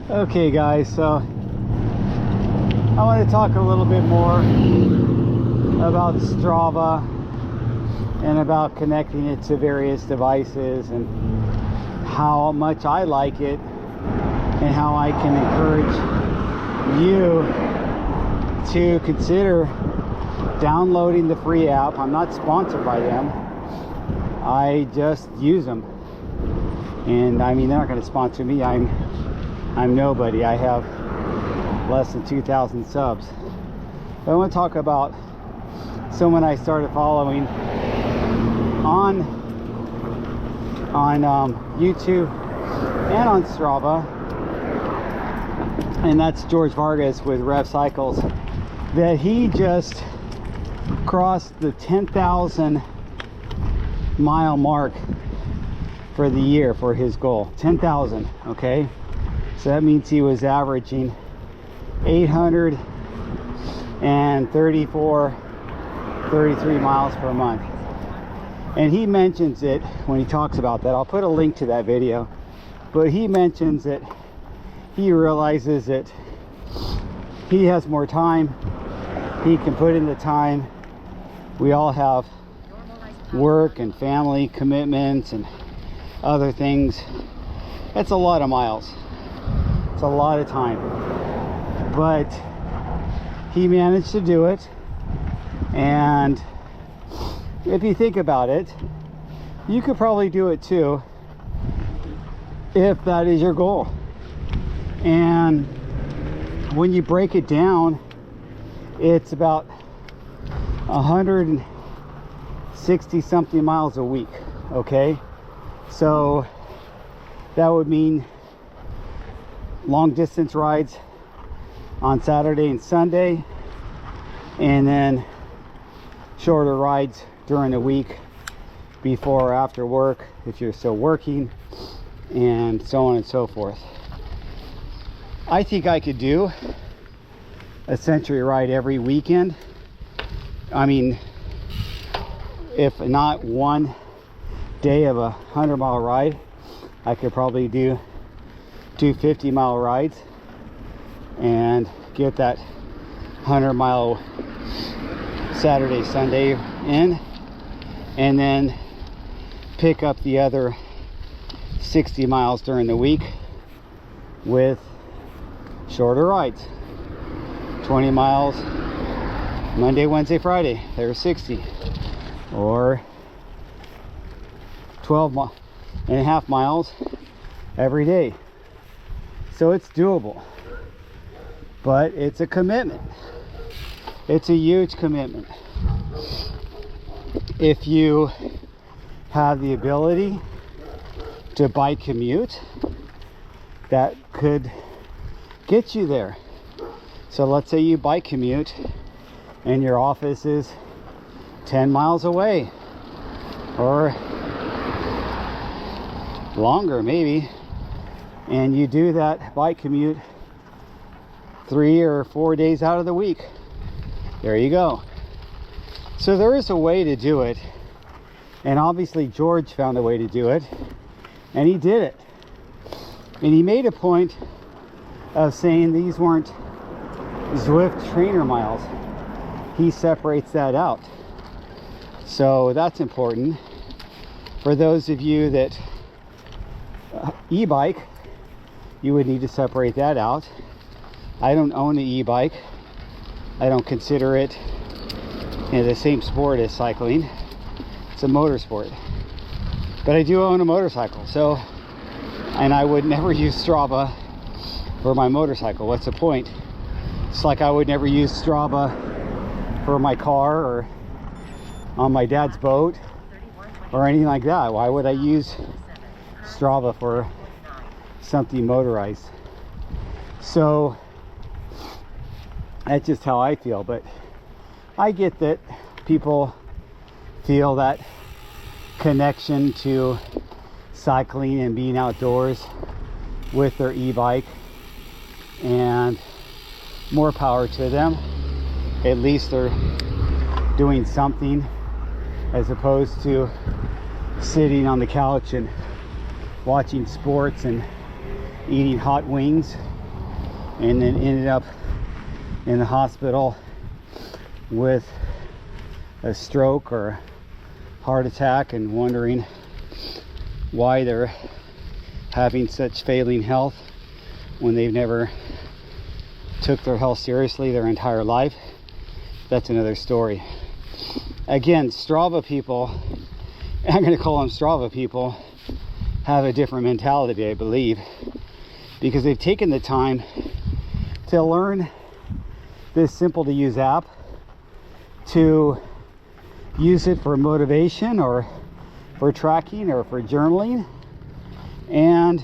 Okay guys, so I want to talk a little bit more about Strava and about connecting it to various devices and how much I like it and how I can encourage you to consider downloading the free app. I'm not sponsored by them, I just use them. And I mean, they're not going to sponsor me. I'm nobody. I have less than 2,000 subs. But I want to talk about someone I started following on YouTube and on Strava, and that's George Vargas with Rev Cycles. That he just crossed the 10,000 mile mark for the year for his goal. 10,000. Okay, so that means he was averaging 833 miles per month. And he mentions it when he talks about that. I'll put a link to that video, but he mentions that he realizes that he has more time, he can put in the time. We all have work and family commitments and other things. That's a lot of miles, it's a lot of time, but he managed to do it. And if you think about it, you could probably do it too if that is your goal. And when you break it down, it's about 160 something miles a week. Okay, so that would mean long distance rides on Saturday and Sunday, and then shorter rides during the week before or after work if you're still working, and so on and so forth. I think I could do a century ride every weekend. I mean, if not one day of a 100-mile ride, I could probably do 250-mile rides and get that 100-mile Saturday, Sunday in, and then pick up the other 60 miles during the week with shorter rides. 20 miles Monday, Wednesday, Friday, there's 60, or 12.5 miles every day. So it's doable, but it's a commitment. It's a huge commitment. If you have the ability to bike commute, that could get you there. So let's say you bike commute and your office is 10 miles away or longer maybe, and you do that bike commute 3 or 4 days out of the week. There you go. So there is a way to do it, and obviously George found a way to do it, and he did it. And he made a point of saying these weren't Zwift trainer miles. He separates that out. So that's important. For those of you that e-bike, you would need to separate that out. I don't own an e-bike. I don't consider it the same sport as cycling. It's a motorsport. But I do own a motorcycle, so, and I would never use Strava for my motorcycle. What's the point? It's like I would never use Strava for my car or on my dad's boat or anything like that. Why would I use Strava for something motorized? So that's just how I feel. But I get that people feel that connection to cycling and being outdoors with their e-bike, and more power to them. At least they're doing something as opposed to sitting on the couch and watching sports and eating hot wings and then ended up in the hospital with a stroke or heart attack, and wondering why they're having such failing health when they've never took their health seriously their entire life. That's another story. Again, Strava people, I'm going to call them Strava people, have a different mentality, I believe, because they've taken the time to learn this simple to use app, to use it for motivation or for tracking or for journaling, and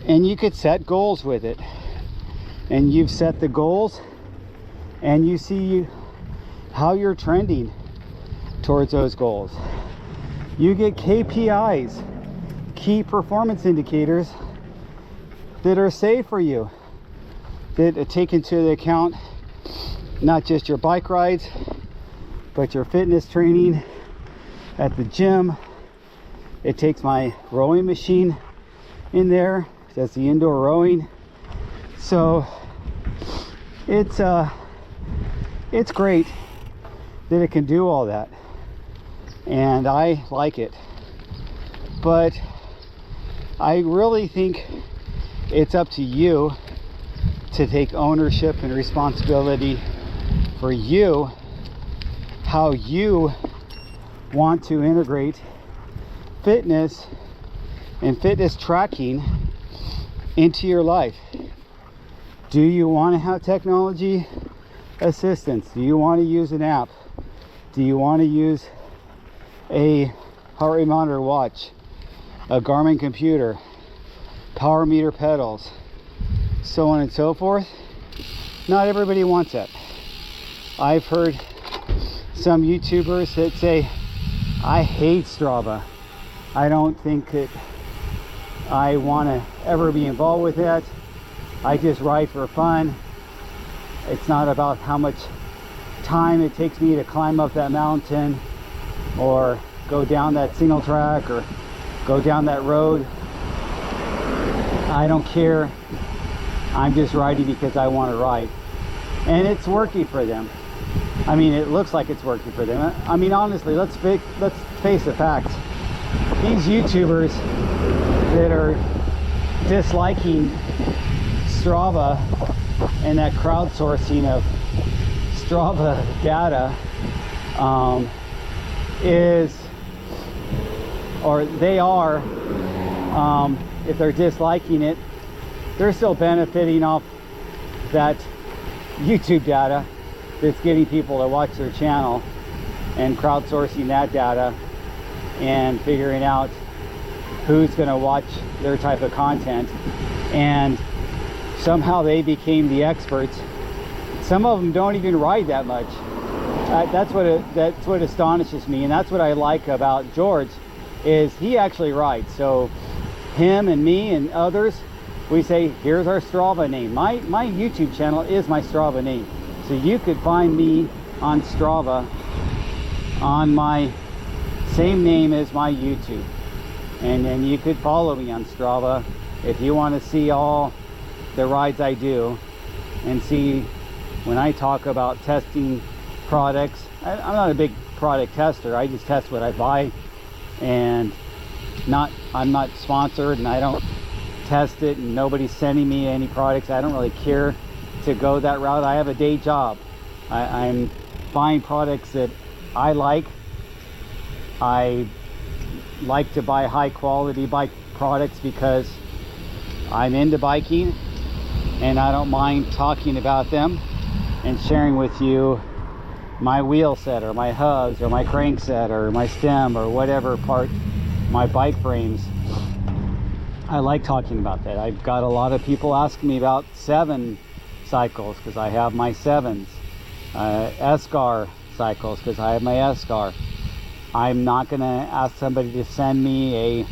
you could set goals with it, and you've set the goals and you see how you're trending towards those goals. You get KPIs, key performance indicators, that are safe for you, that take into account not just your bike rides, but your fitness training at the gym. It takes my rowing machine in there, does the indoor rowing. So it's great that it can do all that, and I like it. But I really think it's up to you to take ownership and responsibility for you, how you want to integrate fitness and fitness tracking into your life. Do you want to have technology assistance? Do you want to use an app? Do you want to use a heart rate monitor watch, a Garmin computer, power meter pedals, so on and so forth? Not everybody wants that. I've heard some YouTubers that say, I hate Strava. I don't think that I want to ever be involved with that. I just ride for fun. It's not about how much time it takes me to climb up that mountain or go down that single track or go down that road. I don't care. I'm just riding because I want to ride. And it's working for them. I mean, it looks like it's working for them. I mean, honestly, let's face the facts. These YouTubers that are disliking Strava and that crowdsourcing of Strava data if they're disliking it, they're still benefiting off that YouTube data that's getting people to watch their channel, and crowdsourcing that data and figuring out who's going to watch their type of content, and somehow they became the experts. Some of them don't even ride that much. That's what astonishes me, and that's what I like about George, is he actually rides. So him and me and others, we say, here's our Strava name. My YouTube channel is my Strava name. So you could find me on Strava on my same name as my YouTube. And then you could follow me on Strava if you want to see all the rides I do and see when I talk about testing products. I'm not a big product tester. I just test what I buy, and I'm not sponsored, and I don't test it, and nobody's sending me any products. I don't really care to go that route. I have a day job. I'm buying products that I like. I like to buy high quality bike products because I'm into biking, and I don't mind talking about them and sharing with you my wheel set or my hubs or my crank set or my stem or whatever part, my bike frames. I like talking about that. I've got a lot of people asking me about 7 cycles because I have my 7s, SCAR cycles because I have my SCAR. I'm not going to ask somebody to send me a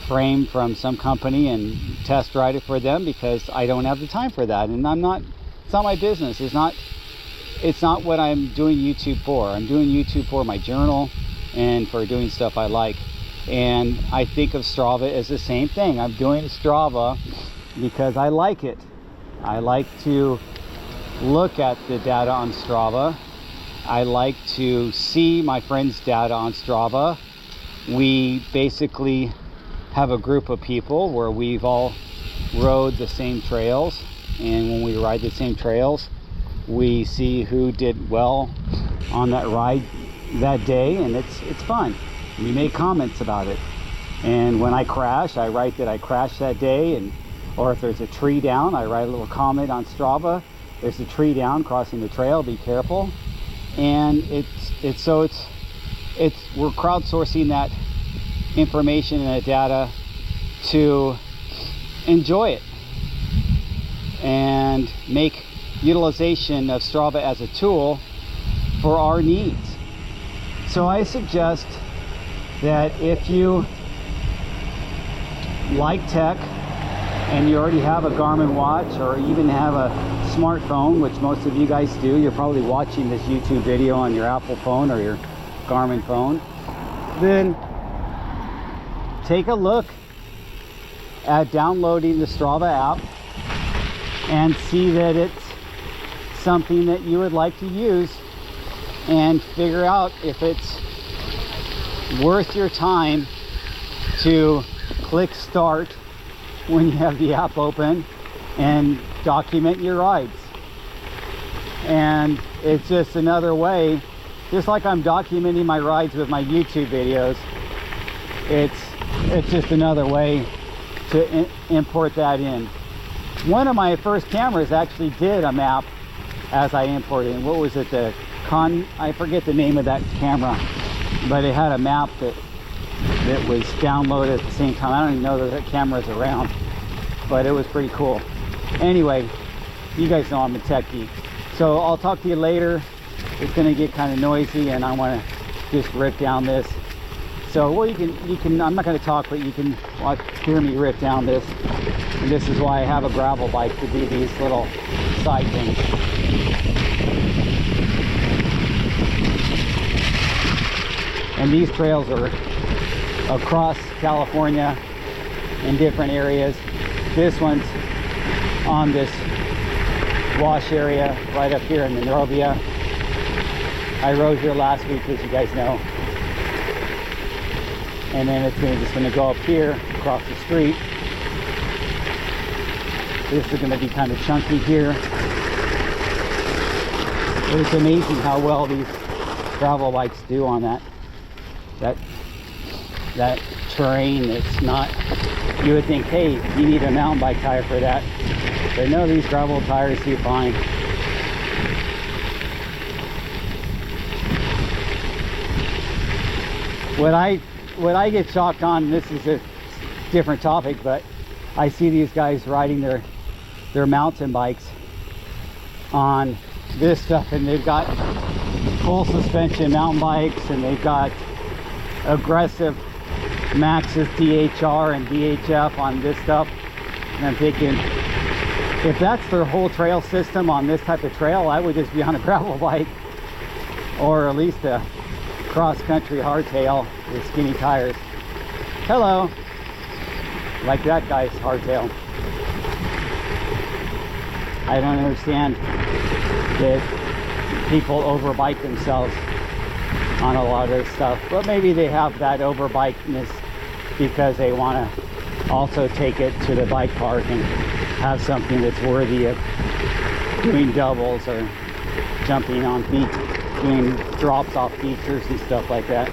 frame from some company and test ride it for them because I don't have the time for that, and it's not my business. It's not what I'm doing YouTube for. I'm doing YouTube for my journal and for doing stuff I like. And I think of Strava as the same thing. I'm doing Strava because I like it. I like to look at the data on Strava. I like to see my friends' data on Strava. We basically have a group of people where we've all rode the same trails, and when we ride the same trails, we see who did well on that ride that day, and it's fun. We make comments about it, and when I crash, I write that I crashed that day, and or if there's a tree down, I write a little comment on Strava. There's a tree down crossing the trail, be careful. And we're crowdsourcing that information and that data to enjoy it and make utilization of Strava as a tool for our needs. So I suggest that if you like tech and you already have a Garmin watch or even have a smartphone, which most of you guys do, you're probably watching this YouTube video on your Apple phone or your Garmin phone, then take a look at downloading the Strava app and see that it's something that you would like to use, and figure out if it's worth your time to click start when you have the app open and document your rides. And it's just another way, just like I'm documenting my rides with my YouTube videos, it's just another way to import that in. One of my first cameras actually did a map as I imported in. What was it, I forget the name of that camera, but it had a map that was downloaded at the same time. I don't even know that camera's around, but it was pretty cool. Anyway, you guys know I'm a tech geek, so I'll talk to you later. It's going to get kind of noisy, and I want to just rip down this. So, well, you can. I'm not going to talk, but you can hear me rip down this. And this is why I have a gravel bike, to do these little side things. And these trails are across California in different areas. This one's on this wash area right up here in Monrovia. I rode here last week, as you guys know. And then it's just going to go up here across the street. This is going to be kind of chunky here. It's amazing how well these gravel bikes do on that terrain. It's not, you would think, hey, you need a mountain bike tire for that, but no, these gravel tires do fine. What I get shocked on, this is a different topic, but I see these guys riding their mountain bikes on this stuff, and they've got full suspension mountain bikes, and they've got aggressive Maxxis DHR and DHF on this stuff. And I'm thinking, if that's their whole trail system on this type of trail, I would just be on a gravel bike, or at least a cross-country hardtail with skinny tires. Hello, like that guy's hardtail. I don't understand that people overbike themselves on a lot of this stuff, but maybe they have that overbikeness because they want to also take it to the bike park and have something that's worthy of doing doubles or jumping on feet, doing drops off features and stuff like that.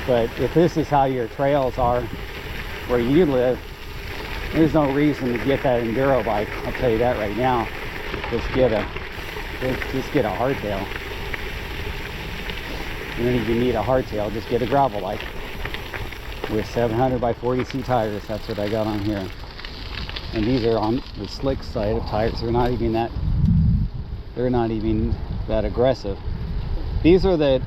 But if this is how your trails are where you live, there's no reason to get that enduro bike. I'll tell you that right now. Just get a hardtail. And then if you need a hardtail, just get a gravel bike with 700 by 40C tires. That's what I got on here. And these are on the slick side of tires. They're not even that aggressive. These are the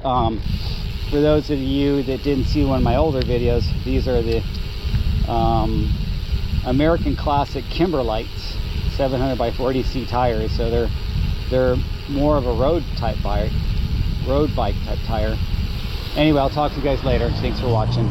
for those of you that didn't see one of my older videos, these are the American Classic Kimberlites 700 by 40C tires. So they're more of a road bike type tire. Anyway, I'll talk to you guys later. Thanks for watching.